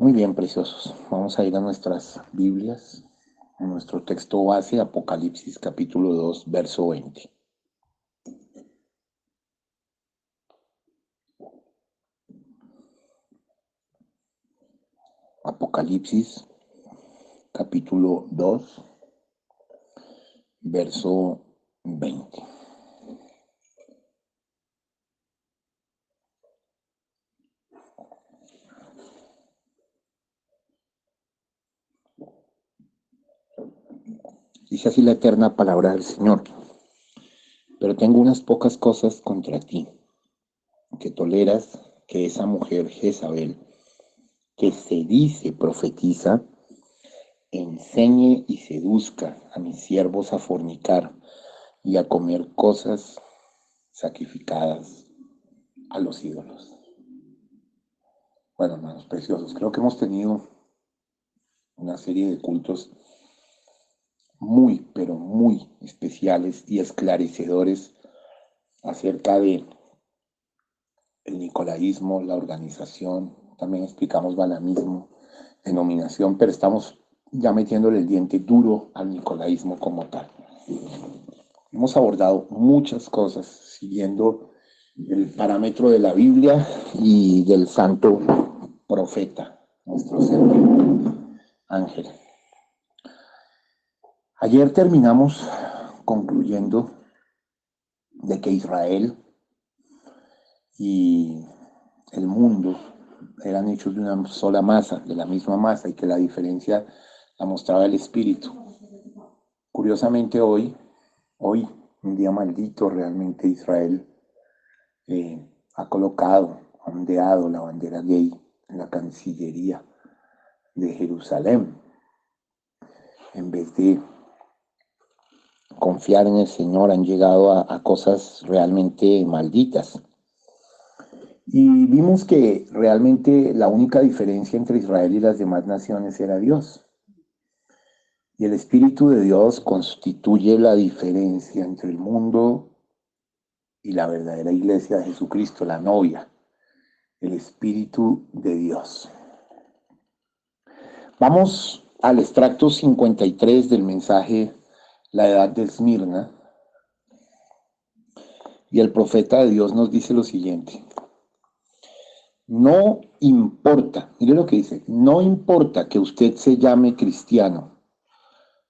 Muy bien, preciosos. Vamos a ir a nuestras Biblias, a nuestro texto base, Apocalipsis capítulo 2, verso 20. Apocalipsis capítulo 2, verso 20. Dice así la eterna palabra del Señor. Pero tengo unas pocas cosas contra ti, que toleras que esa mujer Jezabel, que se dice profetiza, enseñe y seduzca a mis siervos a fornicar y a comer cosas sacrificadas a los ídolos. Bueno, hermanos preciosos, creo que hemos tenido una serie de cultos muy, pero muy especiales y esclarecedores acerca de el nicolaísmo, la organización, también explicamos balamismo, denominación, pero estamos ya metiéndole el diente duro al nicolaísmo como tal. Hemos abordado muchas cosas siguiendo el parámetro de la Biblia y del santo profeta, nuestro Señor Ángel. Ayer terminamos concluyendo de que Israel y el mundo eran hechos de una sola masa, de la misma masa, y que la diferencia la mostraba el Espíritu. Curiosamente hoy, un día maldito, realmente Israel ha colocado, ha ondeado la bandera gay en la Cancillería de Jerusalén, en vez de confiar en el Señor, han llegado a cosas realmente malditas. Y vimos que realmente la única diferencia entre Israel y las demás naciones era Dios. Y el Espíritu de Dios constituye la diferencia entre el mundo y la verdadera iglesia de Jesucristo, la novia, el Espíritu de Dios. Vamos al extracto 53 del mensaje La edad de Esmirna. Y el profeta de Dios nos dice lo siguiente. No importa, mire lo que dice, no importa que usted se llame cristiano,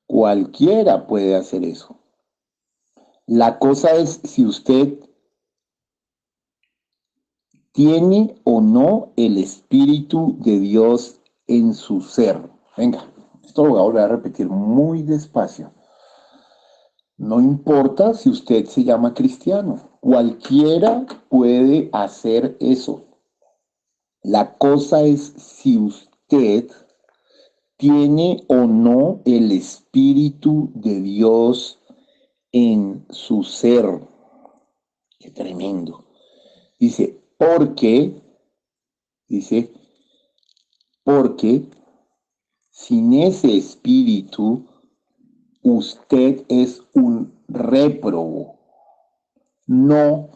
cualquiera puede hacer eso. La cosa es si usted tiene o no el Espíritu de Dios en su ser. Venga, esto lo voy a volver a repetir muy despacio. No importa si usted se llama cristiano, cualquiera puede hacer eso. La cosa es si usted tiene o no el Espíritu de Dios en su ser. Qué tremendo. Dice, porque sin ese Espíritu usted es un réprobo, no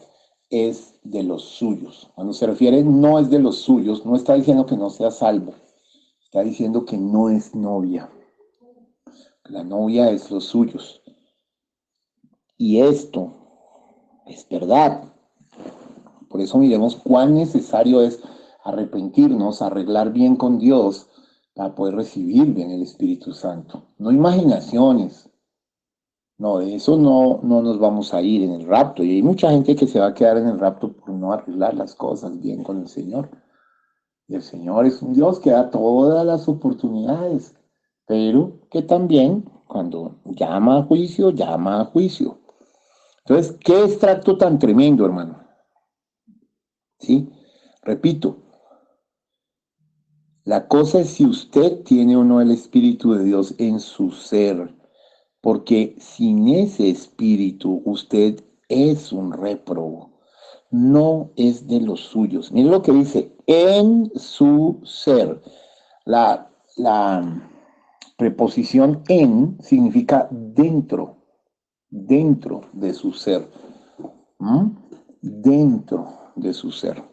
es de los suyos. Cuando se refiere no es de los suyos, no está diciendo que no sea salvo, está diciendo que no es novia. La novia es los suyos. Y esto es verdad. Por eso miremos cuán necesario es arrepentirnos, arreglar bien con Dios para poder recibir bien el Espíritu Santo. No imaginaciones. No, de eso no nos vamos a ir en el rapto. Y hay mucha gente que se va a quedar en el rapto por no arreglar las cosas bien con el Señor. Y el Señor es un Dios que da todas las oportunidades, pero que también cuando llama a juicio, llama a juicio. Entonces, ¿qué extracto tan tremendo, hermano? ¿Sí? Repito, la cosa es si usted tiene o no el Espíritu de Dios en su ser, porque sin ese Espíritu usted es un réprobo, no es de los suyos. Mire lo que dice, en su ser. La preposición en significa dentro de su ser. ¿Mm? Dentro de su ser.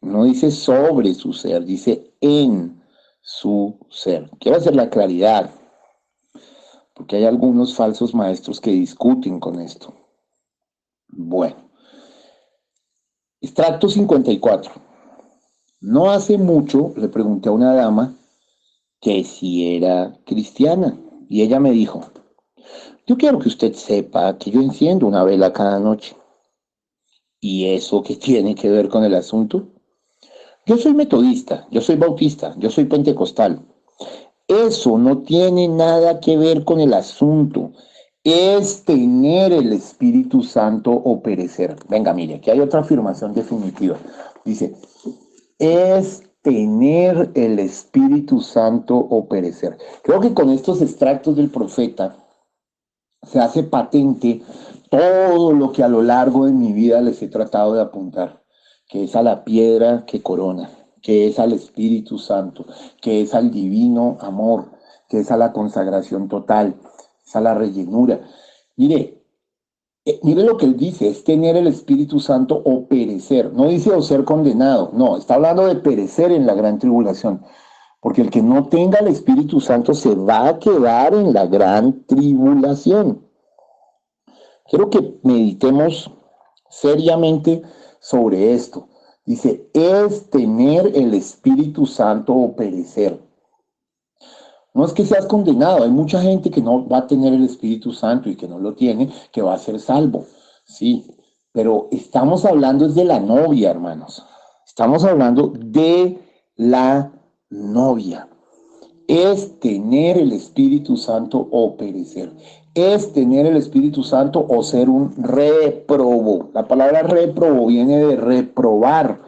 No dice sobre su ser, dice en su ser. Quiero hacer la claridad, porque hay algunos falsos maestros que discuten con esto. Bueno, extracto 54. No hace mucho le pregunté a una dama que si era cristiana y ella me dijo, yo quiero que usted sepa que yo enciendo una vela cada noche. ¿Y eso qué tiene que ver con el asunto? Yo soy metodista, yo soy bautista, yo soy pentecostal. Eso no tiene nada que ver con el asunto. Es tener el Espíritu Santo o perecer. Venga, mire, aquí hay otra afirmación definitiva. Dice, es tener el Espíritu Santo o perecer. Creo que con estos extractos del profeta se hace patente todo lo que a lo largo de mi vida les he tratado de apuntar, que es a la piedra que corona, que es al Espíritu Santo, que es al divino amor, que es a la consagración total, es a la rellenura. Mire, mire lo que él dice, es tener el Espíritu Santo o perecer. No dice o ser condenado, no, está hablando de perecer en la gran tribulación. Porque el que no tenga el Espíritu Santo se va a quedar en la gran tribulación. Quiero que meditemos seriamente sobre esto. Dice, es tener el Espíritu Santo o perecer. No es que seas condenado, hay mucha gente que no va a tener el Espíritu Santo y que no lo tiene, que va a ser salvo. Sí, pero estamos hablando de la novia, hermanos. Estamos hablando de la novia. Es tener el Espíritu Santo o perecer. Es tener el Espíritu Santo o ser un réprobo. La palabra réprobo viene de reprobar.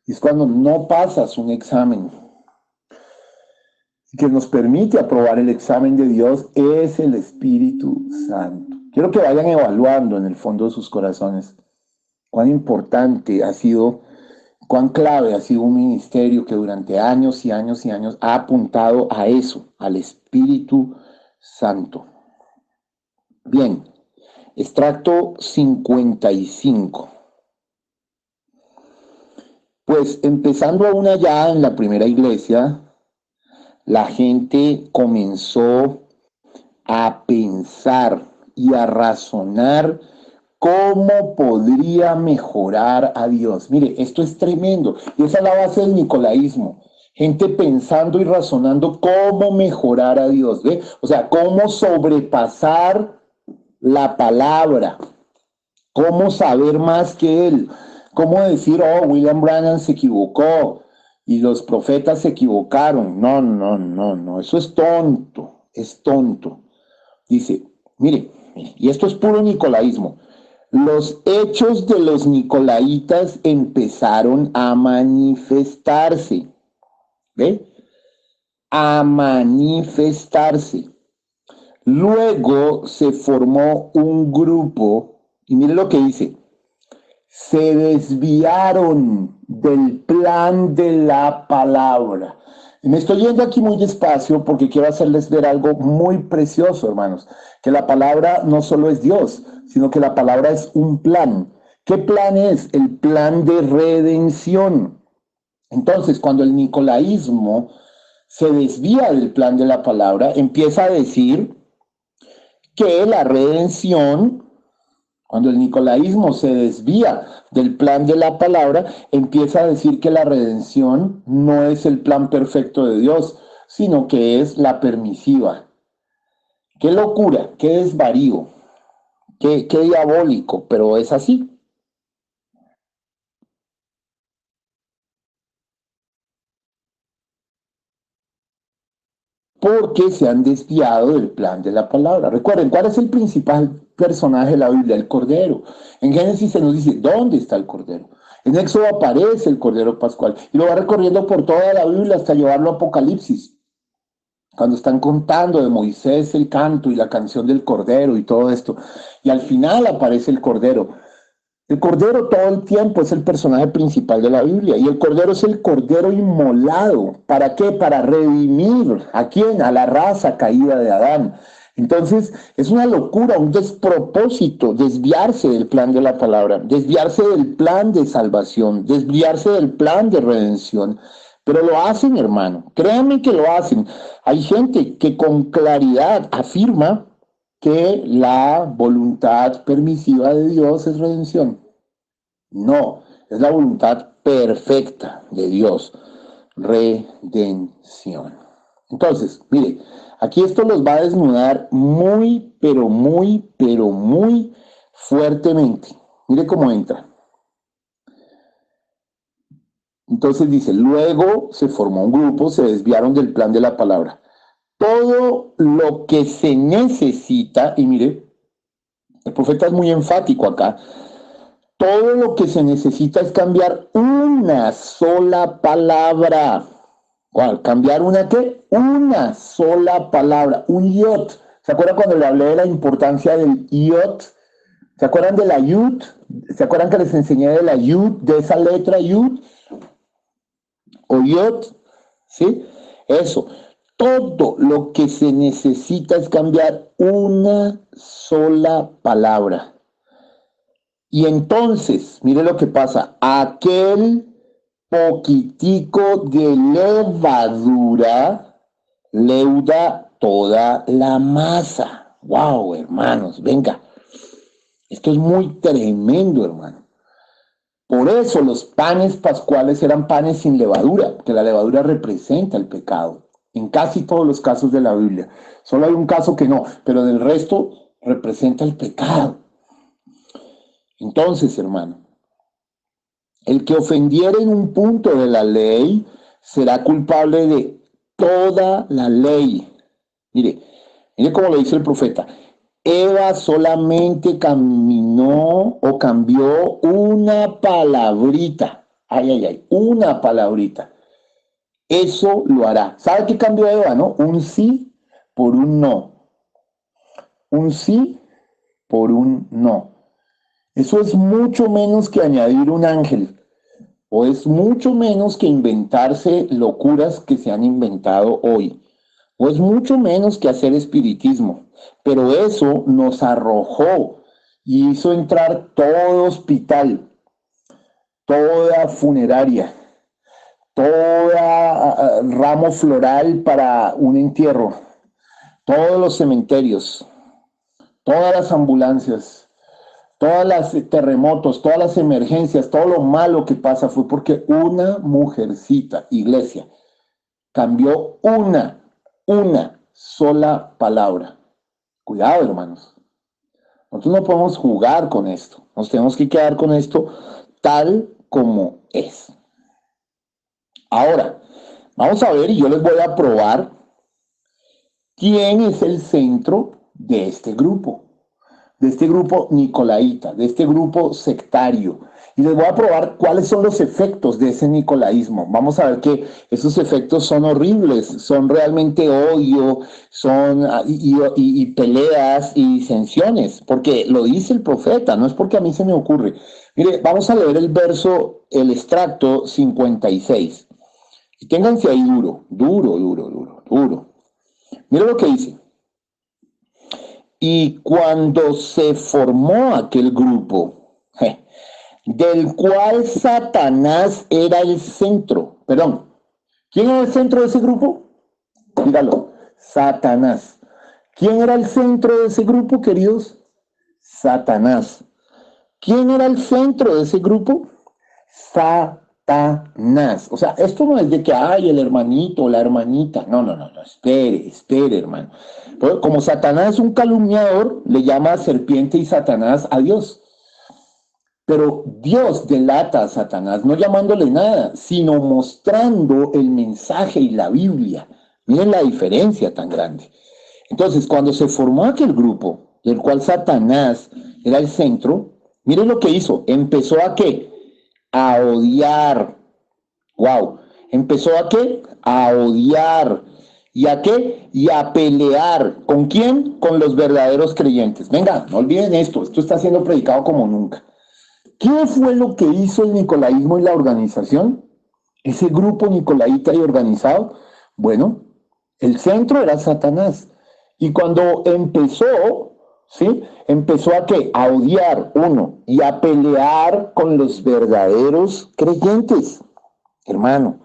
Es cuando no pasas un examen. Que nos permite aprobar el examen de Dios es el Espíritu Santo. Quiero que vayan evaluando en el fondo de sus corazones cuán importante ha sido, cuán clave ha sido un ministerio que durante años y años y años ha apuntado a eso, al Espíritu Santo. Bien, extracto 55. Pues empezando aún allá en la primera iglesia, la gente comenzó a pensar y a razonar cómo podría mejorar a Dios. Mire, esto es tremendo. Y esa es la base del nicolaísmo. Gente pensando y razonando cómo mejorar a Dios, ¿ve? O sea, cómo sobrepasar la palabra, cómo saber más que Él, cómo decir, oh, William Branham se equivocó y los profetas se equivocaron. No, no, no, no, eso es tonto, es tonto. Dice, mire, y esto es puro nicolaísmo. Los hechos de los nicolaitas empezaron a manifestarse, ¿ve? A manifestarse. Luego se formó un grupo, y mire lo que dice, se desviaron del plan de la palabra. Y me estoy yendo aquí muy despacio porque quiero hacerles ver algo muy precioso, hermanos, que la palabra no solo es Dios, sino que la palabra es un plan. ¿Qué plan es? El plan de redención. Entonces, cuando el nicolaísmo se desvía del plan de la palabra, empieza a decir que la redención, cuando el nicolaísmo se desvía del plan de la palabra, empieza a decir que la redención no es el plan perfecto de Dios, sino que es la permisiva. Qué locura, qué desvarío, qué diabólico, pero es así. Porque se han desviado del plan de la palabra. Recuerden, ¿cuál es el principal personaje de la Biblia? El Cordero. En Génesis se nos dice, ¿dónde está el Cordero? En Éxodo aparece el Cordero Pascual y lo va recorriendo por toda la Biblia hasta llevarlo a Apocalipsis. Cuando están contando de Moisés el canto y la canción del Cordero y todo esto. Y al final aparece el Cordero. El Cordero todo el tiempo es el personaje principal de la Biblia y el Cordero es el Cordero inmolado. ¿Para qué? Para redimir. ¿A quién? A la raza caída de Adán. Entonces, es una locura, un despropósito desviarse del plan de la palabra, desviarse del plan de salvación, desviarse del plan de redención. Pero lo hacen, hermano, créanme que lo hacen. Hay gente que con claridad afirma que la voluntad permisiva de Dios es redención. No, es la voluntad perfecta de Dios, redención. Entonces, mire, aquí esto los va a desnudar muy, pero muy fuertemente. Mire cómo entra. Entonces dice, luego se formó un grupo, se desviaron del plan de la palabra. Todo lo que se necesita, y mire, el profeta es muy enfático acá, todo lo que se necesita es cambiar una sola palabra. ¿Cuál? ¿Cambiar una qué? Una sola palabra, un yot. ¿Se acuerdan cuando le hablé de la importancia del yot? ¿Se acuerdan de la yud? ¿Se acuerdan que les enseñé de la yud, de esa letra yud o yot? ¿Sí? Eso. Todo lo que se necesita es cambiar una sola palabra. Y entonces, mire lo que pasa, aquel poquitico de levadura leuda toda la masa. Wow, hermanos, venga, esto es muy tremendo, hermano. Por eso los panes pascuales eran panes sin levadura, que la levadura representa el pecado. En casi todos los casos de la Biblia. Solo hay un caso que no, pero del resto representa el pecado. Entonces, hermano, el que ofendiera en un punto de la ley será culpable de toda la ley. Mire, mire cómo lo dice el profeta. Eva solamente caminó o cambió una palabrita. Ay, ay, ay, una palabrita. Eso lo hará. ¿Sabe qué cambió Eva, no? Un sí por un no. Un sí por un no. Eso es mucho menos que añadir un ángel. O es mucho menos que inventarse locuras que se han inventado hoy. O es mucho menos que hacer espiritismo. Pero eso nos arrojó y hizo entrar todo hospital, toda funeraria, toda ramo floral para un entierro, todos los cementerios, todas las ambulancias, todas las terremotos, todas las emergencias, todo lo malo que pasa fue porque una mujercita, iglesia, cambió una sola palabra. Cuidado, hermanos. Nosotros no podemos jugar con esto. Nos tenemos que quedar con esto tal como es. Ahora, vamos a ver y yo les voy a probar quién es el centro de este grupo nicolaíta, de este grupo sectario. Y les voy a probar cuáles son los efectos de ese nicolaísmo. Vamos a ver que esos efectos son horribles, son realmente odio, son y peleas y disensiones, porque lo dice el profeta, no es porque a mí se me ocurre. Mire, vamos a leer el extracto 56. Y ténganse ahí duro. Mire lo que dice. Y cuando se formó aquel grupo, del cual Satanás era el centro, perdón, ¿quién era el centro de ese grupo? Dígalo, Satanás. ¿Quién era el centro de ese grupo, queridos? Satanás. ¿Quién era el centro de ese grupo? Satanás. O sea, esto no es de que hay el hermanito o la hermanita. No. Espere, hermano. Pero como Satanás es un calumniador, le llama serpiente y Satanás a Dios. Pero Dios delata a Satanás, no llamándole nada, sino mostrando el mensaje y la Biblia. Miren la diferencia tan grande. Entonces, cuando se formó aquel grupo, del cual Satanás era el centro, miren lo que hizo. ¿Empezó a qué? A odiar. Wow. ¿Empezó a qué? A odiar. ¿Y a qué? Y a pelear. ¿Con quién? Con los verdaderos creyentes. Venga, no olviden esto. Esto está siendo predicado como nunca. ¿Qué fue lo que hizo el nicolaísmo y la organización? Ese grupo nicolaíta y organizado. Bueno, el centro era Satanás. Y cuando empezó, ¿sí? Empezó a qué? A odiar uno y a pelear con los verdaderos creyentes, hermano,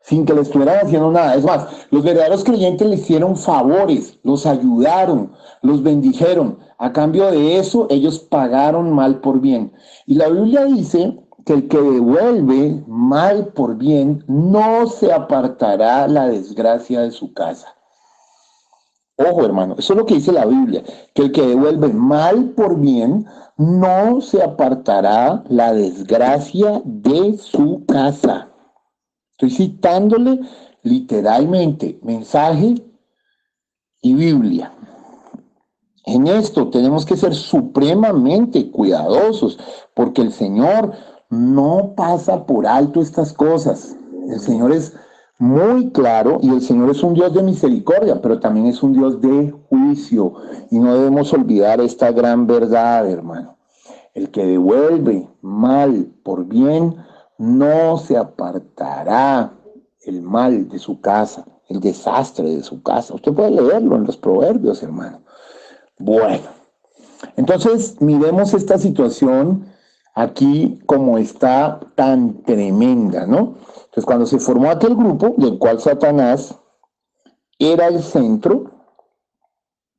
sin que le estuvieran haciendo nada. Es más, los verdaderos creyentes le hicieron favores, los ayudaron, los bendijeron. A cambio de eso, ellos pagaron mal por bien. Y la Biblia dice que el que devuelve mal por bien no se apartará la desgracia de su casa. Ojo, hermano, eso es lo que dice la Biblia, que el que devuelve mal por bien no se apartará la desgracia de su casa. Estoy citándole literalmente mensaje y Biblia. En esto tenemos que ser supremamente cuidadosos, porque el Señor no pasa por alto estas cosas. El Señor es muy claro y el Señor es un Dios de misericordia, pero también es un Dios de juicio. Y no debemos olvidar esta gran verdad, hermano. El que devuelve mal por bien no se apartará el mal de su casa, el desastre de su casa. Usted puede leerlo en los proverbios, hermano. Bueno, entonces miremos esta situación aquí como está tan tremenda, ¿no? Entonces cuando se formó aquel grupo del cual Satanás era el centro,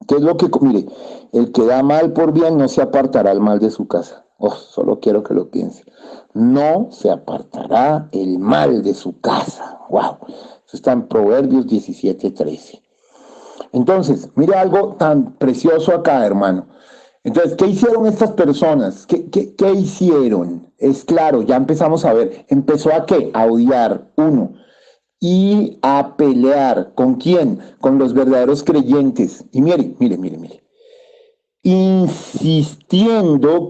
¿qué es lo que, mire, el que da mal por bien no se apartará el mal de su casa? Oh, solo quiero que lo piense. No se apartará el mal de su casa. Wow. Eso está en Proverbios 17:13. Entonces, mire algo tan precioso acá, hermano. Entonces, ¿qué hicieron estas personas? ¿Qué hicieron? Es claro, ya empezamos a ver. ¿Empezó a qué? A odiar, uno. Y a pelear. ¿Con quién? Con los verdaderos creyentes. Y mire. Insistiendo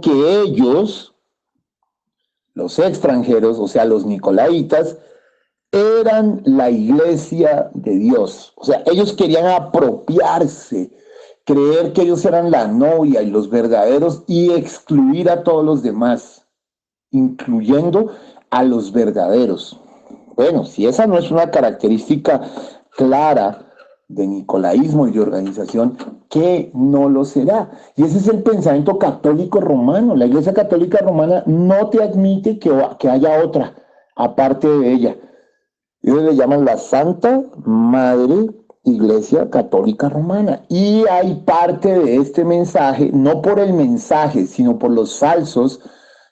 que ellos, los extranjeros, o sea, los nicolaitas, eran la iglesia de Dios. O sea, ellos querían apropiarse, creer que ellos eran la novia y los verdaderos y excluir a todos los demás, incluyendo a los verdaderos. Bueno, si esa no es una característica clara de nicolaísmo y de organización, ¿qué no lo será? Y ese es el pensamiento católico romano. La Iglesia Católica Romana no te admite que haya otra aparte de ella. Ellos le llaman la Santa Madre Iglesia Católica Romana. Y hay parte de este mensaje, no por el mensaje, sino por los falsos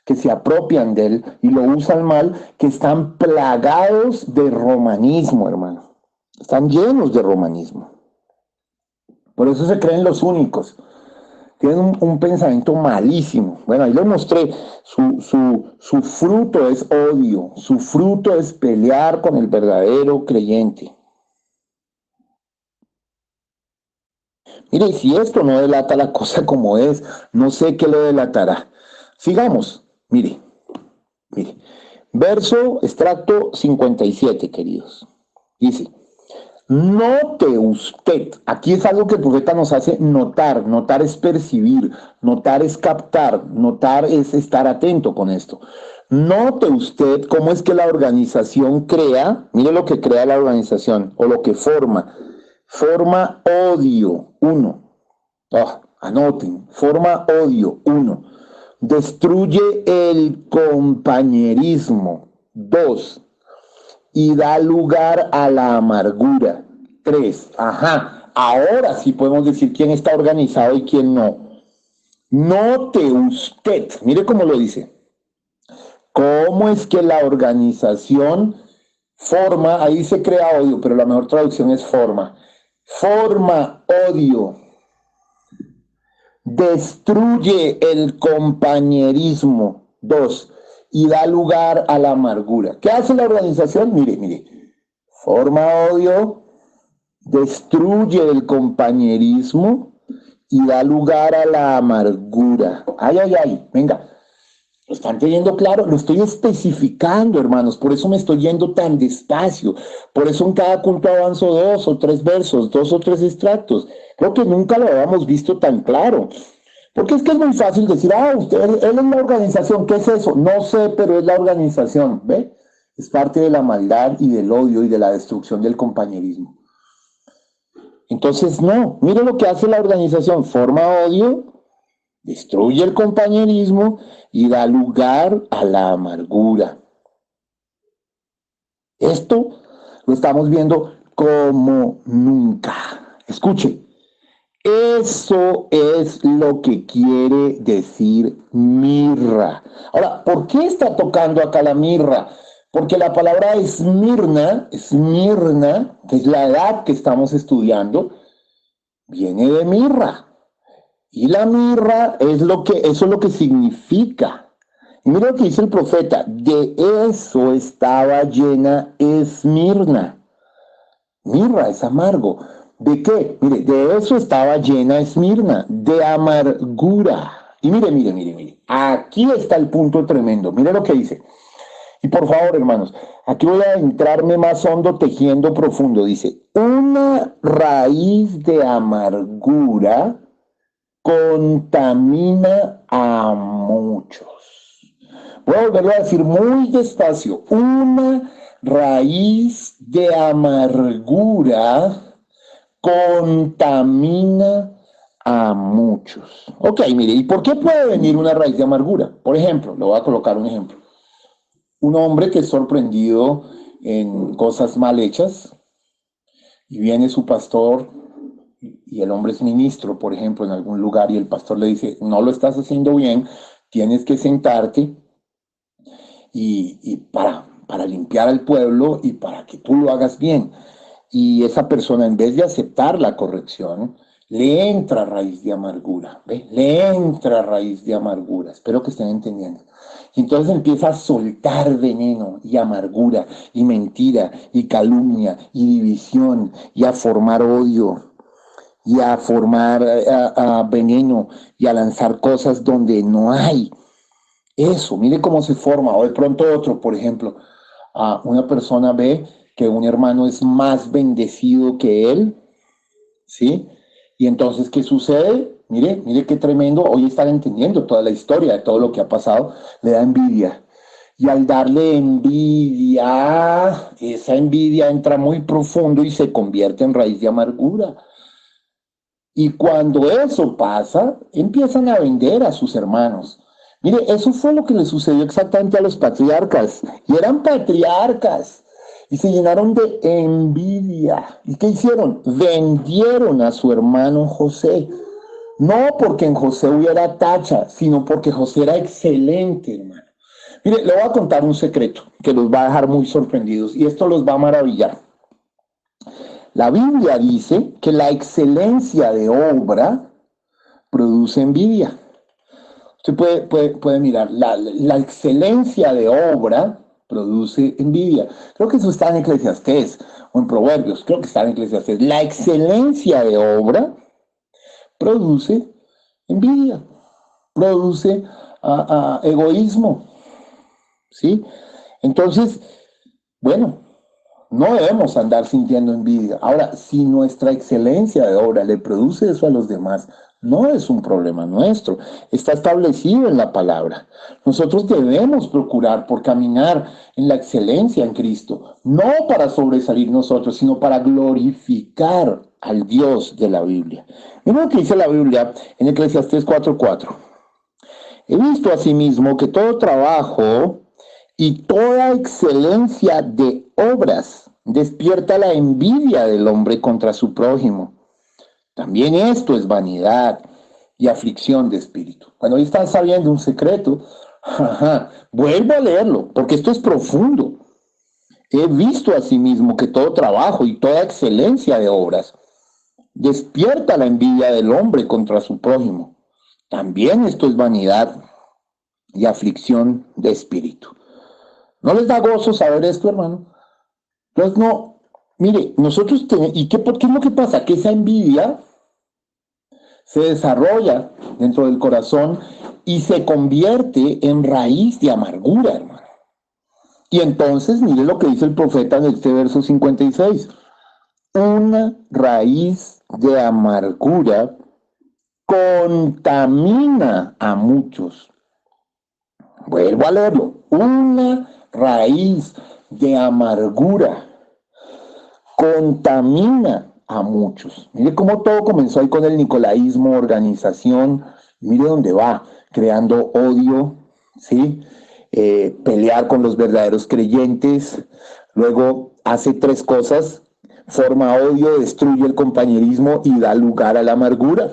que se apropian de él y lo usan mal, que están plagados de romanismo, hermano. Están llenos de romanismo. Por eso se creen los únicos. Tienen un pensamiento malísimo. Bueno, ahí les mostré. Su fruto es odio. Su fruto es pelear con el verdadero creyente. Mire, si esto no delata la cosa como es, no sé qué lo delatará. Sigamos. Mire. Verso extracto 57, queridos. Dice, note usted, aquí es algo que el profeta nos hace notar, notar es percibir, notar es captar, notar es estar atento con esto. Note usted cómo es que la organización crea, mire lo que crea la organización o lo que forma odio, uno. Anoten, forma odio, uno. Destruye el compañerismo, dos. Y da lugar a la amargura. 3. Ajá, ahora sí podemos decir quién está organizado y quién no. Note usted, mire cómo lo dice. ¿Cómo es que la organización forma, ahí se crea odio, pero la mejor traducción es forma. Forma odio. Destruye el compañerismo. 2. Y da lugar a la amargura. ¿Qué hace la organización? Mire. Forma odio, destruye el compañerismo y da lugar a la amargura. Ay, venga. ¿Lo están teniendo claro? Lo estoy especificando, hermanos. Por eso me estoy yendo tan despacio. Por eso en cada culto avanzo 2 o 3 versos, 2 o 3 extractos. Creo que nunca lo habíamos visto tan claro. Porque es que es muy fácil decir, él es la organización. ¿Qué es eso? No sé, pero es la organización. ¿Ve? Es parte de la maldad y del odio y de la destrucción del compañerismo. Entonces, no, mire lo que hace la organización, forma odio, destruye el compañerismo y da lugar a la amargura. Esto lo estamos viendo como nunca. Escuche, eso es lo que quiere decir mirra. Ahora, ¿por qué está tocando acá la mirra? Porque la palabra esmirna, que es la edad que estamos estudiando, viene de mirra. Y la mirra eso es lo que significa. Y mira lo que dice el profeta, de eso estaba llena Esmirna. Mirra es amargo. ¿De qué? Mire, de eso estaba llena Esmirna, de amargura. Y mire. Aquí está el punto tremendo. Mire lo que dice. Y por favor, hermanos, aquí voy a entrarme más hondo, tejiendo profundo. Dice, una raíz de amargura contamina a muchos. Voy a volverlo a decir muy despacio. Una raíz de amargura contamina a muchos. Ok, mire, ¿y por qué puede venir una raíz de amargura? Por ejemplo, le voy a colocar un ejemplo. Un hombre que es sorprendido en cosas mal hechas y viene su pastor y el hombre es ministro, por ejemplo, en algún lugar y el pastor le dice, no lo estás haciendo bien, tienes que sentarte y para limpiar al pueblo y para que tú lo hagas bien. Y esa persona, en vez de aceptar la corrección, le entra raíz de amargura, ¿ve? Le entra raíz de amargura. Espero que estén entendiendo. Y entonces empieza a soltar veneno y amargura y mentira y calumnia y división y a formar odio y a formar veneno y a lanzar cosas donde no hay. Eso, mire cómo se forma. O de pronto otro, por ejemplo, una persona ve que un hermano es más bendecido que él, ¿sí? Y entonces, ¿qué sucede? Mire qué tremendo. Hoy están entendiendo toda la historia de todo lo que ha pasado. Le da envidia. Y al darle envidia, esa envidia entra muy profundo y se convierte en raíz de amargura. Y cuando eso pasa, empiezan a vender a sus hermanos. Mire, eso fue lo que le sucedió exactamente a los patriarcas. Y eran patriarcas. Y se llenaron de envidia. ¿Y qué hicieron? Vendieron a su hermano José. No porque en José hubiera tacha, sino porque José era excelente, hermano. Mire, le voy a contar un secreto que los va a dejar muy sorprendidos. Y esto los va a maravillar. La Biblia dice que la excelencia de obra produce envidia. Usted puede mirar, la excelencia de obra produce envidia. Creo que eso está en Eclesiastés o en Proverbios, creo que está en Eclesiastés. La excelencia de obra produce envidia, produce egoísmo, ¿sí? Entonces, bueno, no debemos andar sintiendo envidia. Ahora, si nuestra excelencia de obra le produce eso a los demás, no es un problema nuestro. Está establecido en la palabra. Nosotros debemos procurar por caminar en la excelencia en Cristo, no para sobresalir nosotros, sino para glorificar al Dios de la Biblia. Mira lo que dice la Biblia en Eclesiastés 4:4. He visto asimismo que todo trabajo y toda excelencia de obras despierta la envidia del hombre contra su prójimo. También esto es vanidad y aflicción de espíritu. Cuando hoy están sabiendo un secreto, vuelvo a leerlo, porque esto es profundo. He visto asimismo que todo trabajo y toda excelencia de obras despierta la envidia del hombre contra su prójimo. También esto es vanidad y aflicción de espíritu. ¿No les da gozo saber esto, hermano? Entonces, no, mire, nosotros tenemos, ¿y qué es lo que pasa? Que esa envidia se desarrolla dentro del corazón y se convierte en raíz de amargura, hermano. Y entonces, mire lo que dice el profeta en este verso 56. Una raíz de amargura contamina a muchos. Vuelvo a leerlo. Una raíz de amargura contamina a muchos. Mire cómo todo comenzó ahí con el nicolaísmo, organización, mire dónde va, creando odio, ¿sí? Pelear con los verdaderos creyentes, luego hace tres cosas: forma odio, destruye el compañerismo y da lugar a la amargura.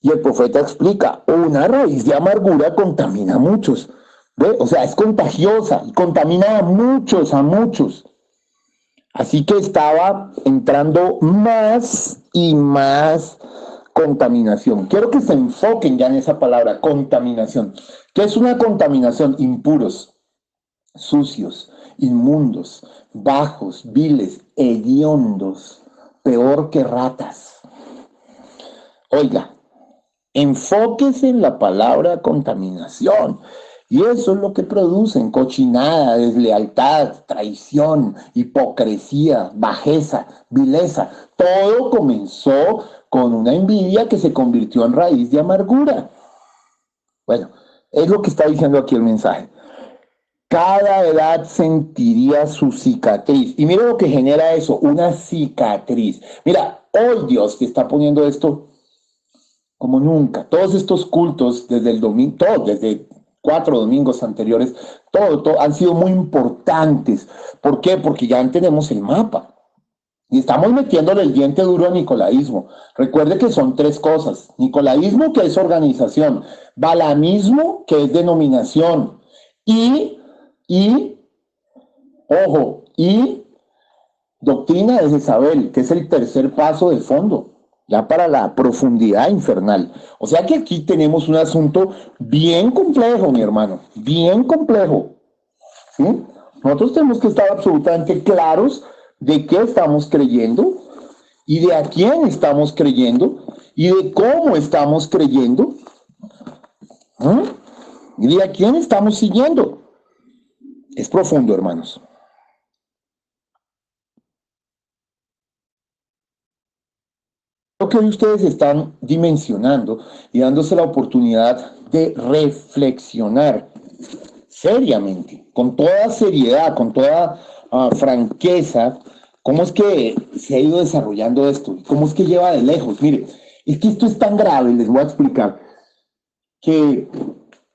Y el profeta explica, una raíz de amargura contamina a muchos. ¿Ve? O sea, es contagiosa y contamina a muchos, a muchos. Así que estaba entrando más y más contaminación. Quiero que se enfoquen ya en esa palabra, contaminación. ¿Qué es una contaminación? Impuros, sucios, inmundos, bajos, viles, hediondos, peor que ratas. Oiga, enfóquese en la palabra contaminación. Y eso es lo que producen: cochinada, deslealtad, traición, hipocresía, bajeza, vileza. Todo comenzó con una envidia que se convirtió en raíz de amargura. Bueno, es lo que está diciendo aquí el mensaje. Cada edad sentiría su cicatriz. Y mira lo que genera eso, una cicatriz. Mira, hoy Dios te está poniendo esto como nunca. Todos estos cultos, desde el domingo, todos, desde 4 domingos anteriores, todo, han sido muy importantes. ¿Por qué? Porque ya tenemos el mapa. Y estamos metiéndole el diente duro a nicolaísmo. Recuerde que son tres cosas: nicolaísmo, que es organización; balaamismo, que es denominación; y, ojo, y doctrina de Jezabel, que es el tercer paso del fondo, ya para la profundidad infernal. O sea que aquí tenemos un asunto bien complejo, mi hermano, bien complejo. ¿Sí? Nosotros tenemos que estar absolutamente claros de qué estamos creyendo y de a quién estamos creyendo y de cómo estamos creyendo. ¿Mm? Y de a quién estamos siguiendo. Es profundo, hermanos. Creo que hoy ustedes están dimensionando y dándose la oportunidad de reflexionar seriamente, con toda seriedad, con toda franqueza, cómo es que se ha ido desarrollando esto, cómo es que lleva de lejos. Mire, es que esto es tan grave, les voy a explicar, que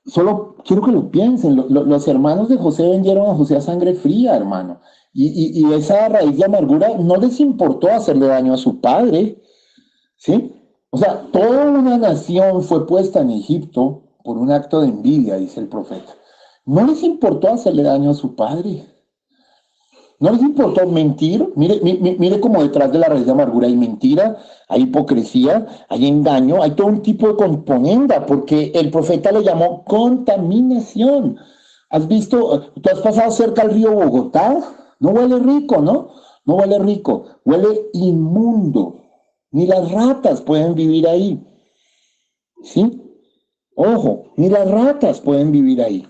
solo quiero que lo piensen. Los hermanos de José vendieron a José a sangre fría, hermano. Y esa raíz de amargura no les importó hacerle daño a su padre, ¿sí? O sea, toda una nación fue puesta en Egipto por un acto de envidia, dice el profeta. No les importó hacerle daño a su padre. No les importó mentir. Mire cómo detrás de la raíz de amargura hay mentira, hay hipocresía, hay engaño, hay todo un tipo de componenda, porque el profeta le llamó contaminación. ¿Has visto? ¿Tú has pasado cerca al río Bogotá? No huele rico, ¿no? No huele rico, huele inmundo. Ni las ratas pueden vivir ahí. ¿Sí? Ojo, ni las ratas pueden vivir ahí.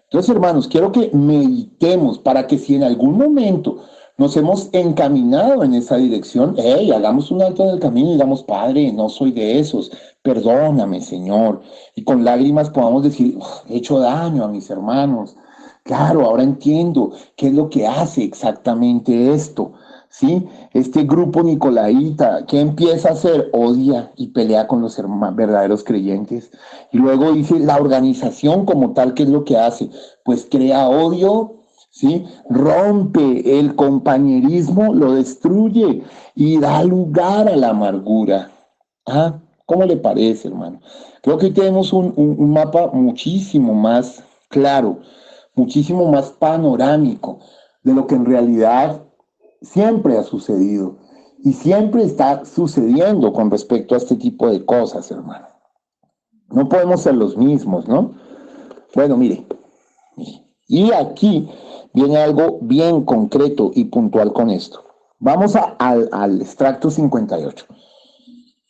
Entonces, hermanos, quiero que meditemos para que si en algún momento nos hemos encaminado en esa dirección, hey, hagamos un alto en el camino y digamos: Padre, no soy de esos, perdóname, Señor. Y con lágrimas podamos decir: he hecho daño a mis hermanos. Claro, ahora entiendo qué es lo que hace exactamente esto. ¿Sí? Este grupo nicolaíta, ¿qué empieza a hacer? Odia y pelea con los verdaderos creyentes. Y luego dice la organización como tal, ¿qué es lo que hace? Pues crea odio, ¿sí? Rompe el compañerismo, lo destruye y da lugar a la amargura. ¿Ah? ¿Cómo le parece, hermano? Creo que hoy tenemos un mapa muchísimo más claro, muchísimo más panorámico de lo que en realidad siempre ha sucedido y siempre está sucediendo con respecto a este tipo de cosas, hermano. No podemos ser los mismos, ¿no? Bueno, mire, y aquí viene algo bien concreto y puntual con esto. Vamos al extracto 58.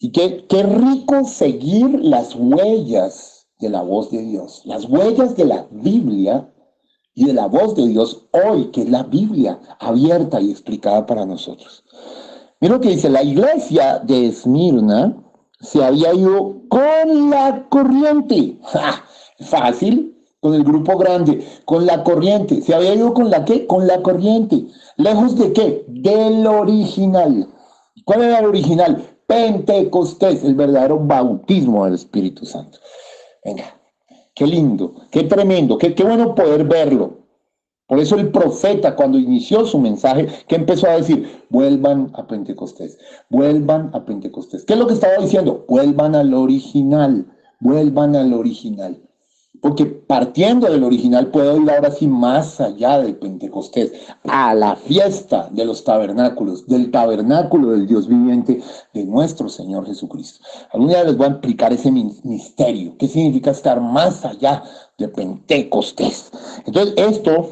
Y qué rico seguir las huellas de la voz de Dios, las huellas de la Biblia y de la voz de Dios hoy, que es la Biblia abierta y explicada para nosotros. Mira lo que dice: la iglesia de Esmirna se había ido con la corriente. ¡Ja! Fácil, con el grupo grande, con la corriente. ¿Se había ido con la qué? Con la corriente. ¿Lejos de qué? Del original. ¿Cuál era el original? Pentecostés, el verdadero bautismo del Espíritu Santo. Venga, qué lindo, qué tremendo, qué bueno poder verlo. Por eso el profeta, cuando inició su mensaje, ¿qué empezó a decir? Vuelvan a Pentecostés, vuelvan a Pentecostés. ¿Qué es lo que estaba diciendo? Vuelvan al original, vuelvan al original. Porque partiendo del original puedo ir ahora sí más allá del Pentecostés, a la fiesta de los tabernáculos, del tabernáculo del Dios viviente de nuestro Señor Jesucristo. Algún día les voy a explicar ese misterio, qué significa estar más allá de Pentecostés. Entonces esto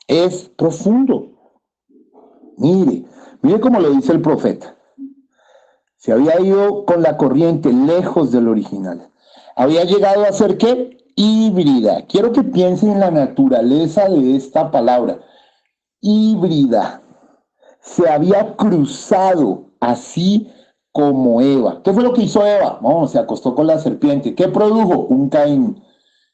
es profundo. Mire cómo lo dice el profeta. Se había ido con la corriente lejos del original. Había llegado a ser ¿qué? Híbrida. Quiero que piensen en la naturaleza de esta palabra. Híbrida. Se había cruzado así como Eva. ¿Qué fue lo que hizo Eva? No, se acostó con la serpiente. ¿Qué produjo? Un Caín.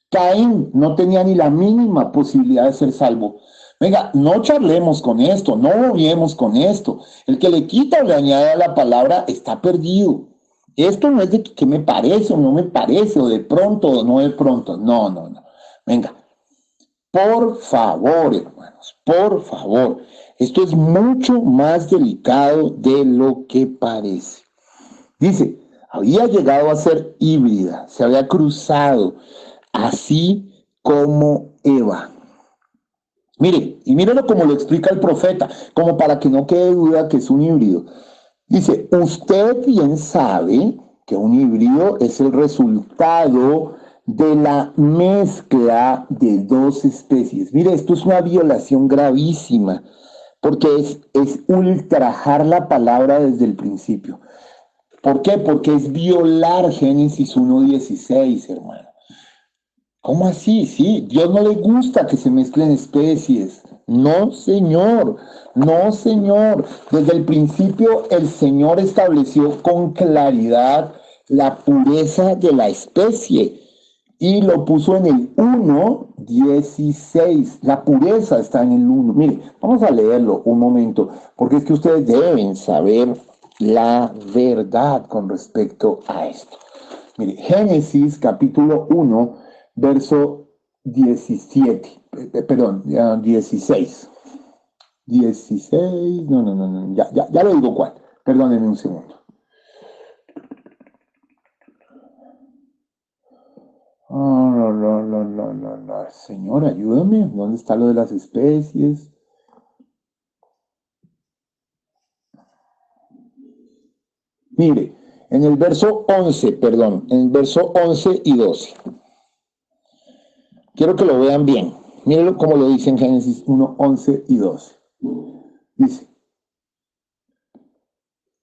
Caín no tenía ni la mínima posibilidad de ser salvo. Venga, no charlemos con esto, no bobiemos con esto. El que le quita o le añade a la palabra está perdido. Esto no es de que me parece o no me parece, o de pronto o no de pronto. No, no, no. Venga, por favor, hermanos, por favor. Esto es mucho más delicado de lo que parece. Dice, había llegado a ser híbrida, se había cruzado, así como Eva. Mire, y mírelo como lo explica el profeta, como para que no quede duda que es un híbrido. Dice, usted bien sabe que un híbrido es el resultado de la mezcla de dos especies. Mire, esto es una violación gravísima, porque es ultrajar la palabra desde el principio. ¿Por qué? Porque es violar Génesis 1:16, hermano. ¿Cómo así? Sí, Dios no le gusta que se mezclen especies. No, señor, no, señor. Desde el principio el Señor estableció con claridad la pureza de la especie y lo puso en el 1:16. La pureza está en el 1. Mire, vamos a leerlo un momento, porque es que ustedes deben saber la verdad con respecto a esto. Mire, Génesis capítulo 1, verso 17, perdón, 16. 16, no, ya lo digo cuál, perdónenme un segundo. Señor, ayúdame, ¿dónde está lo de las especies? Mire, en el verso 11, perdón, en el verso 11 y 12. Quiero que lo vean bien. Mírenlo como lo dice en Génesis 1, 11 y 12. Dice,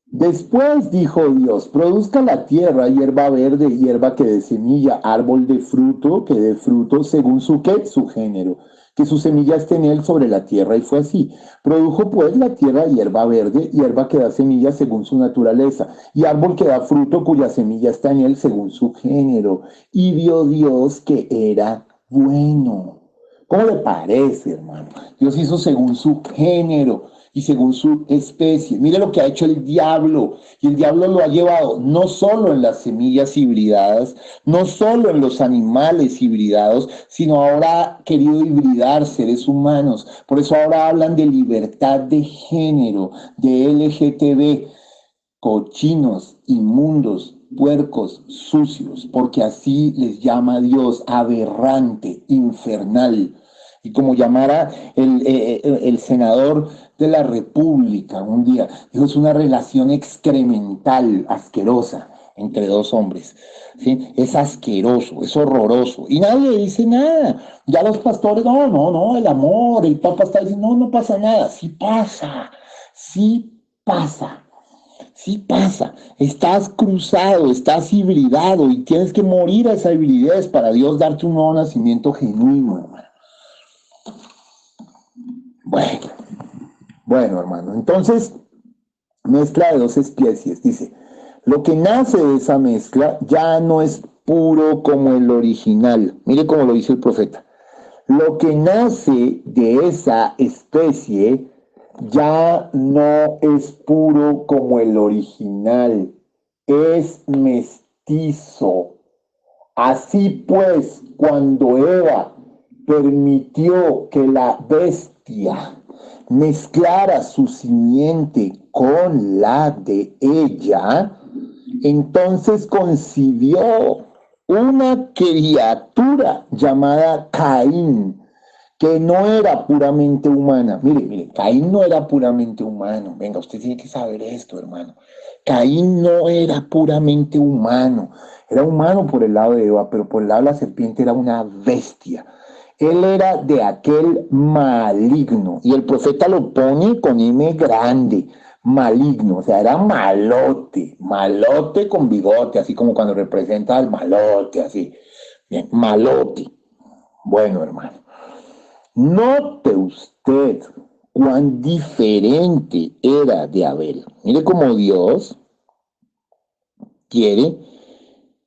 después dijo Dios, produzca la tierra hierba verde, hierba que dé semilla, árbol de fruto que dé fruto según su ¿qué? Su género, que su semilla esté en él sobre la tierra. Y fue así. Produjo pues la tierra hierba verde, hierba que da semilla según su naturaleza, y árbol que da fruto cuya semilla está en él según su género. Y vio Dios que era bueno. ¿Cómo le parece, hermano? Dios hizo según su género y según su especie. Mire lo que ha hecho el diablo. Y el diablo lo ha llevado no solo en las semillas hibridadas, no solo en los animales hibridados, sino ahora ha querido hibridar seres humanos. Por eso ahora hablan de libertad de género, de LGTB, cochinos, inmundos, puercos, sucios, porque así les llama Dios, aberrante, infernal. Y como llamara el senador de la República un día, dijo, es una relación excremental, asquerosa, entre dos hombres. ¿Sí? Es asqueroso, es horroroso. Y nadie dice nada. Ya los pastores, no, el amor, el Papa está diciendo, no pasa nada. Sí pasa, sí pasa. Sí pasa, estás cruzado, estás hibridado y tienes que morir a esa hibridez para Dios darte un nuevo nacimiento genuino, hermano. Bueno, hermano, entonces, mezcla de dos especies, dice, lo que nace de esa mezcla ya no es puro como el original. Mire cómo lo dice el profeta. Lo que nace de esa especie Ya no es puro como el original, es mestizo. Así pues, cuando Eva permitió que la bestia mezclara su simiente con la de ella, entonces concibió una criatura llamada Caín, que no era puramente humana. Mire, Caín no era puramente humano. Venga, usted tiene que saber esto, hermano. Caín no era puramente humano. Era humano por el lado de Eva, pero por el lado de la serpiente era una bestia. Él era de aquel maligno. Y el profeta lo pone con M grande. Maligno, o sea, era malote, malote con bigote, así como cuando representa al malote, así. Bien, malote. Bueno, hermano. Note usted cuán diferente era de Abel. Mire cómo Dios quiere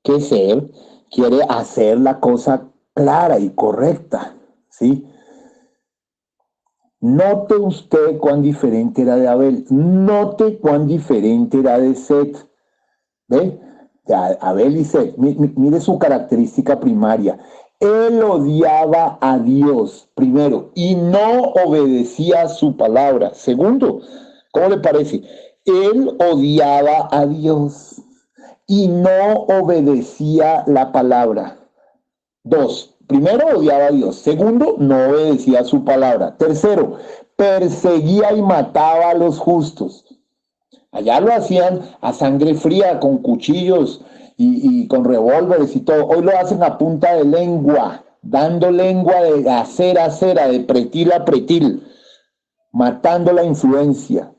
que ser, quiere hacer la cosa clara y correcta, ¿sí? Note usted cuán diferente era de Abel. Note cuán diferente era de Set. ¿Ve? Abel y Set. Mire su característica primaria. Él odiaba a Dios, primero, y no obedecía su palabra. Segundo, ¿cómo le parece? Él odiaba a Dios y no obedecía la palabra. Dos, primero odiaba a Dios. Segundo, no obedecía su palabra. Tercero, perseguía y mataba a los justos. Allá lo hacían a sangre fría, con cuchillos y con revólveres y todo. Hoy lo hacen a punta de lengua, dando lengua de acera a acera, de pretil a pretil, matando la influencia.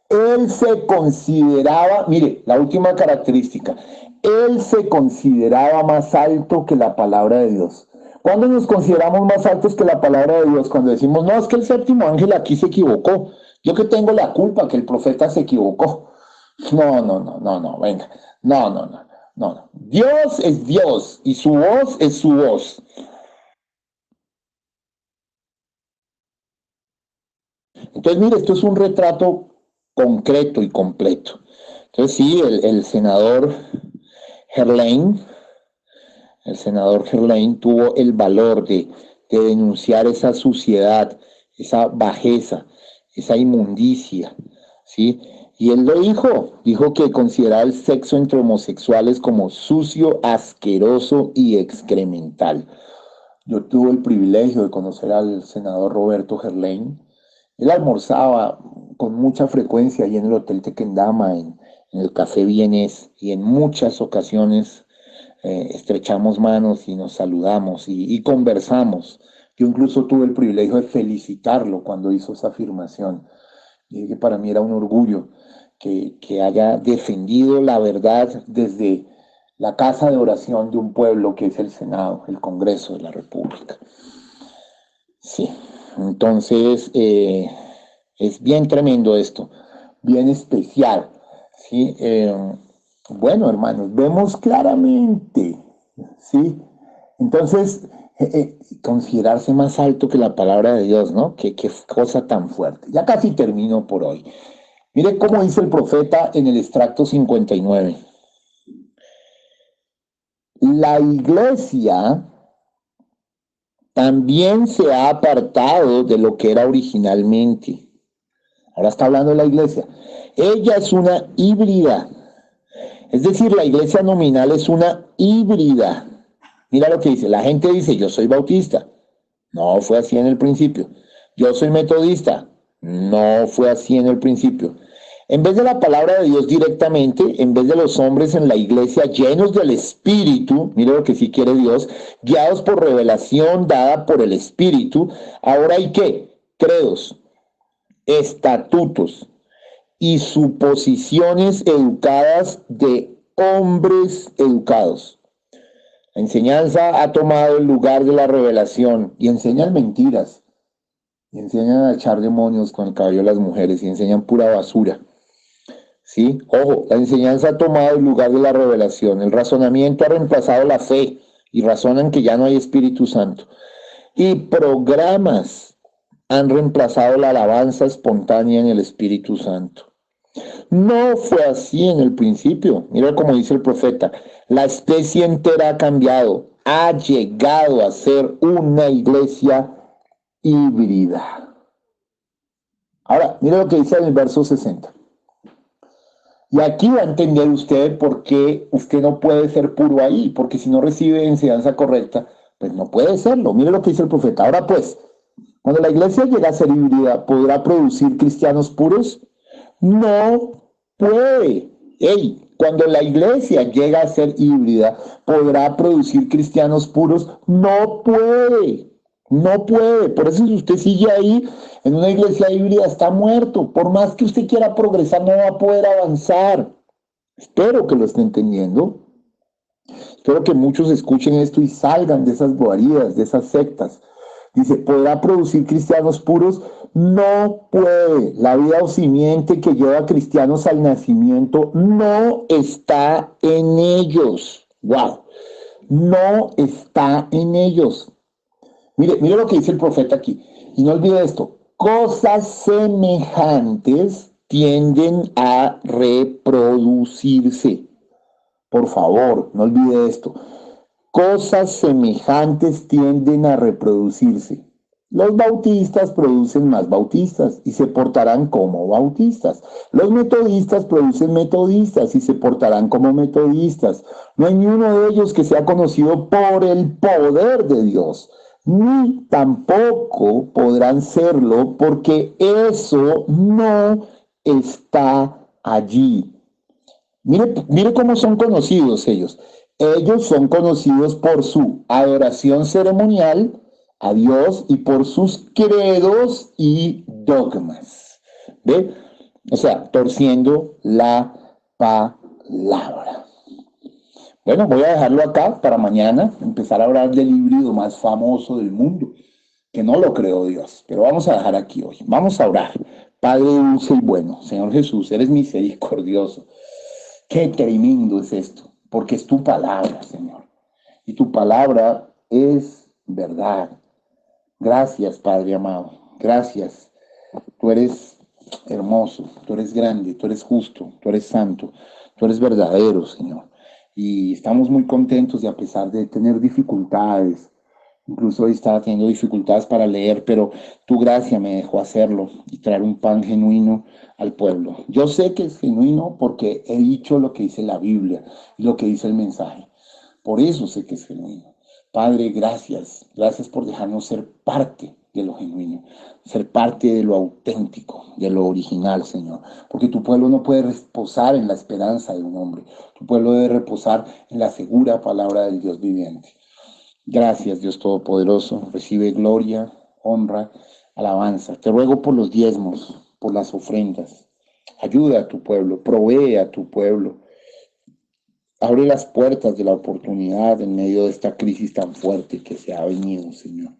Él se consideraba, mire, la última característica, él se consideraba más alto que la palabra de Dios. ¿Cuándo nos consideramos más altos que la palabra de Dios? Cuando decimos, no, es que el séptimo ángel aquí se equivocó. Yo que tengo la culpa que el profeta se equivocó. No, venga. No. Dios es Dios y su voz es su voz. Entonces, mire, esto es un retrato concreto y completo. Entonces, sí, Gerlain, el senador Gerlain tuvo el valor de denunciar esa suciedad, esa bajeza, esa inmundicia, ¿sí? Y él lo dijo que consideraba el sexo entre homosexuales como sucio, asqueroso y excremental. Yo tuve el privilegio de conocer al senador Roberto Gerlain. Él almorzaba con mucha frecuencia ahí en el Hotel Tequendama, en el Café Vienes, y en muchas ocasiones estrechamos manos y nos saludamos y conversamos. Yo incluso tuve el privilegio de felicitarlo cuando hizo esa afirmación. Y que para mí era un orgullo que haya defendido la verdad desde la casa de oración de un pueblo que es el Senado, el Congreso de la República. Sí, entonces es bien tremendo esto, bien especial. ¿Sí? Bueno, hermanos, vemos claramente, ¿sí? Entonces, considerarse más alto que la palabra de Dios, ¿no? Qué cosa tan fuerte. Ya casi termino por hoy. Mire cómo dice el profeta en el extracto 59. La iglesia también se ha apartado de lo que era originalmente. Ahora está hablando de la iglesia. Ella es una híbrida. Es decir, la iglesia nominal es una híbrida. Mira lo que dice. La gente dice, yo soy bautista. No fue así en el principio. Yo soy metodista. No fue así en el principio. En vez de la palabra de Dios directamente, en vez de los hombres en la iglesia llenos del Espíritu, mire lo que sí quiere Dios, guiados por revelación dada por el Espíritu, ahora hay qué? Credos, estatutos y suposiciones educadas de hombres educados. La enseñanza ha tomado el lugar de la revelación y enseñan mentiras, y enseñan a echar demonios con el cabello de las mujeres y enseñan pura basura. ¿Sí? Ojo, la enseñanza ha tomado el lugar de la revelación, el razonamiento ha reemplazado la fe y razonan que ya no hay Espíritu Santo. Y programas han reemplazado la alabanza espontánea en el Espíritu Santo. No fue así en el principio. Mira como dice el profeta, la especie entera ha cambiado, ha llegado a ser una iglesia híbrida. Ahora, mira lo que dice en el verso 60. Y aquí va a entender usted por qué usted no puede ser puro ahí, porque si no recibe enseñanza correcta, pues no puede serlo. Mire lo que dice el profeta. Ahora pues, cuando la iglesia llega a ser híbrida, ¿podrá producir cristianos puros? No puede. Hey, cuando la iglesia llega a ser híbrida, ¿podrá producir cristianos puros? No puede. No puede. Por eso si usted sigue ahí en una iglesia híbrida, está muerto. Por más que usted quiera progresar, no va a poder avanzar. Espero que lo esté entendiendo. Espero que muchos escuchen esto y salgan de esas bobarías, de esas sectas. Dice, ¿podrá producir cristianos puros? No puede. La vida o simiente que lleva a cristianos al nacimiento no está en ellos. Wow. No está en ellos. Mire lo que dice el profeta aquí. Y no olvide esto. Cosas semejantes tienden a reproducirse. Por favor, no olvide esto. Cosas semejantes tienden a reproducirse. Los bautistas producen más bautistas y se portarán como bautistas. Los metodistas producen metodistas y se portarán como metodistas. No hay ni uno de ellos que sea conocido por el poder de Dios, ni tampoco podrán serlo porque eso no está allí. Mire cómo son conocidos ellos. Ellos son conocidos por su adoración ceremonial a Dios y por sus credos y dogmas. ¿Ve? O sea, torciendo la palabra. Bueno, voy a dejarlo acá para mañana empezar a hablar del híbrido más famoso del mundo, que no lo creó Dios, pero vamos a dejar aquí hoy. Vamos a orar. Padre dulce y bueno, Señor Jesús, eres misericordioso. Qué tremendo es esto, porque es tu palabra, Señor. Y tu palabra es verdad. Gracias, Padre amado. Gracias. Tú eres hermoso, tú eres grande, tú eres justo, tú eres santo, tú eres verdadero, Señor. Y estamos muy contentos y a pesar de tener dificultades, incluso hoy estaba teniendo dificultades para leer, pero tu gracia me dejó hacerlo y traer un pan genuino al pueblo. Yo sé que es genuino porque he dicho lo que dice la Biblia y lo que dice el mensaje. Por eso sé que es genuino. Padre, gracias. Gracias por dejarnos ser parte de lo genuino, ser parte de lo auténtico, de lo original, Señor. Porque tu pueblo no puede reposar en la esperanza de un hombre. Tu pueblo debe reposar en la segura palabra del Dios viviente. Gracias, Dios Todopoderoso. Recibe gloria, honra, alabanza. Te ruego por los diezmos, por las ofrendas. Ayuda a tu pueblo, provee a tu pueblo. Abre las puertas de la oportunidad en medio de esta crisis tan fuerte que se ha venido, Señor.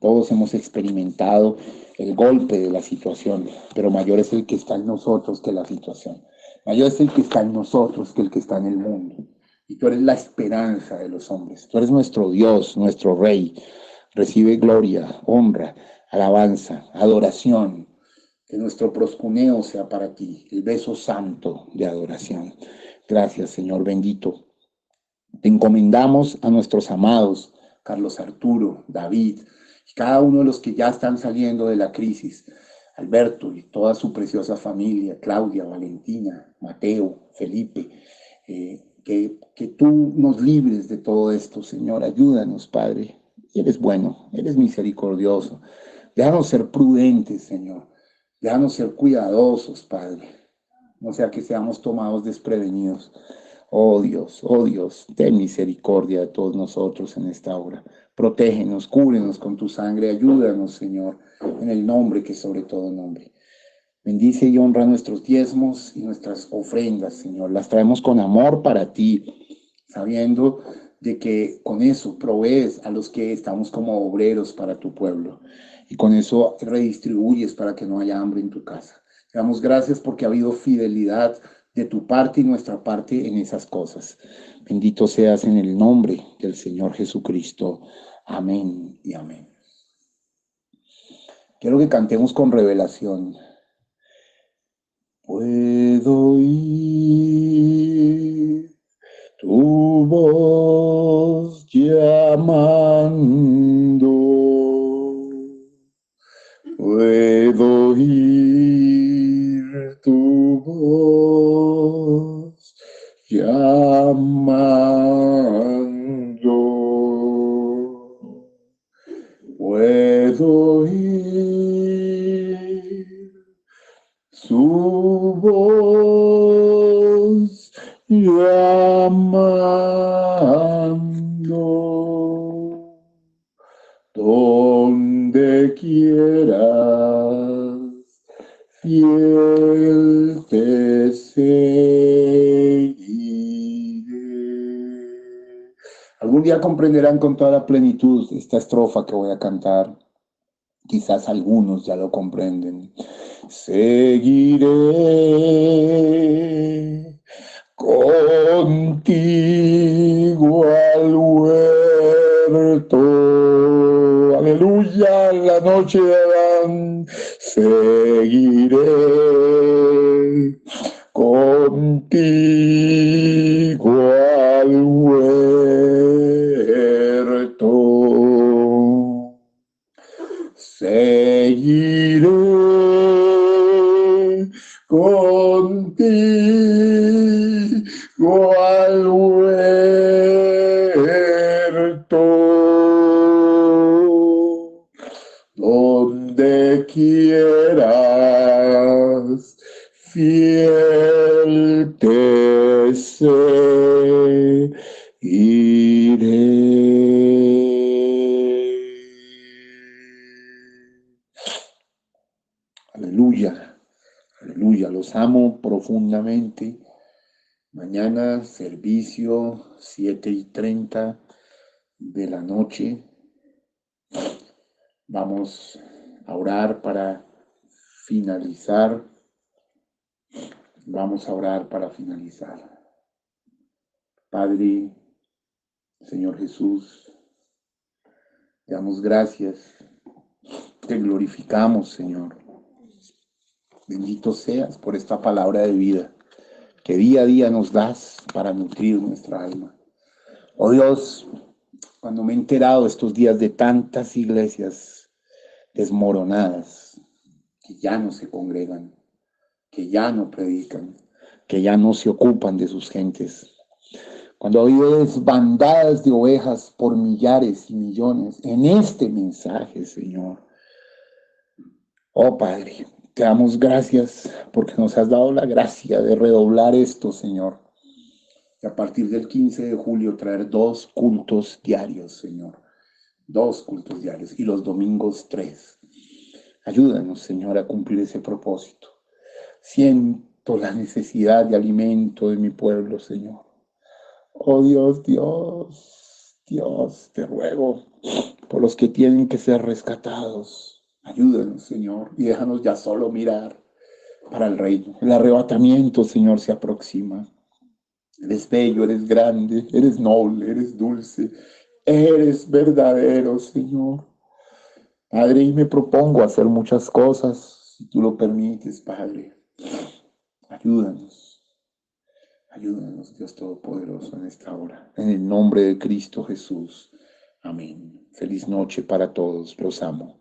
Todos hemos experimentado el golpe de la situación, pero mayor es el que está en nosotros que la situación. Mayor es el que está en nosotros que el que está en el mundo. Y tú eres la esperanza de los hombres. Tú eres nuestro Dios, nuestro Rey. Recibe gloria, honra, alabanza, adoración. Que nuestro proscuneo sea para ti, el beso santo de adoración. Gracias, Señor bendito. Te encomendamos a nuestros amados, Carlos Arturo, David, y cada uno de los que ya están saliendo de la crisis, Alberto y toda su preciosa familia, Claudia, Valentina, Mateo, Felipe, que tú nos libres de todo esto, Señor. Ayúdanos, Padre. Eres bueno, eres misericordioso. Déjanos ser prudentes, Señor. Déjanos ser cuidadosos, Padre. No sea que seamos tomados desprevenidos. Oh Dios, ten misericordia de todos nosotros en esta hora. Protégenos, cúbrenos con tu sangre. Ayúdanos, Señor, en el nombre que sobre todo nombre. Bendice y honra nuestros diezmos y nuestras ofrendas, Señor. Las traemos con amor para ti, sabiendo de que con eso provees a los que estamos como obreros para tu pueblo. Y con eso redistribuyes para que no haya hambre en tu casa. Te damos gracias porque ha habido fidelidad de tu parte y nuestra parte en esas cosas. Bendito seas en el nombre del Señor Jesucristo. Amén y amén. Quiero que cantemos con revelación. Puedo oír tu voz llamando. Puedo oír tu voz llamando. Puedo oír su voz llamando. Donde quieras, fiel te seguiré. Algún día comprenderán con toda la plenitud esta estrofa que voy a cantar. Quizás algunos ya lo comprenden. Seguiré contigo al huerto. Aleluya, la noche de Adán. Seguiré contigo al huerto. Seguiré contigo al huerto, donde quieras, fiel te seguiré. Aleluya, aleluya, los amo profundamente. Mañana servicio 7:30 de la noche. Vamos a orar para finalizar. Vamos a orar para finalizar. Padre, Señor Jesús, te damos gracias. Te glorificamos, Señor. Bendito seas por esta palabra de vida que día a día nos das para nutrir nuestra alma. Oh Dios, cuando me he enterado estos días de tantas iglesias desmoronadas, que ya no se congregan, que ya no predican, que ya no se ocupan de sus gentes, cuando ves bandadas de ovejas por millares y millones en este mensaje, Señor. Oh Padre, te damos gracias porque nos has dado la gracia de redoblar esto, Señor. Y a partir del 15 de julio traer 2 cultos diarios, Señor. 2 cultos diarios y los domingos 3. Ayúdanos, Señor, a cumplir ese propósito. Siento la necesidad de alimento de mi pueblo, Señor. Oh Dios, Dios, Dios, te ruego por los que tienen que ser rescatados. Ayúdanos, Señor, y déjanos ya solo mirar para el reino. El arrebatamiento, Señor, se aproxima. Eres bello, eres grande, eres noble, eres dulce, eres verdadero, Señor. Padre, y me propongo hacer muchas cosas, si tú lo permites, Padre. Ayúdanos, ayúdanos, Dios Todopoderoso, en esta hora. En el nombre de Cristo Jesús. Amén. Feliz noche para todos. Los amo.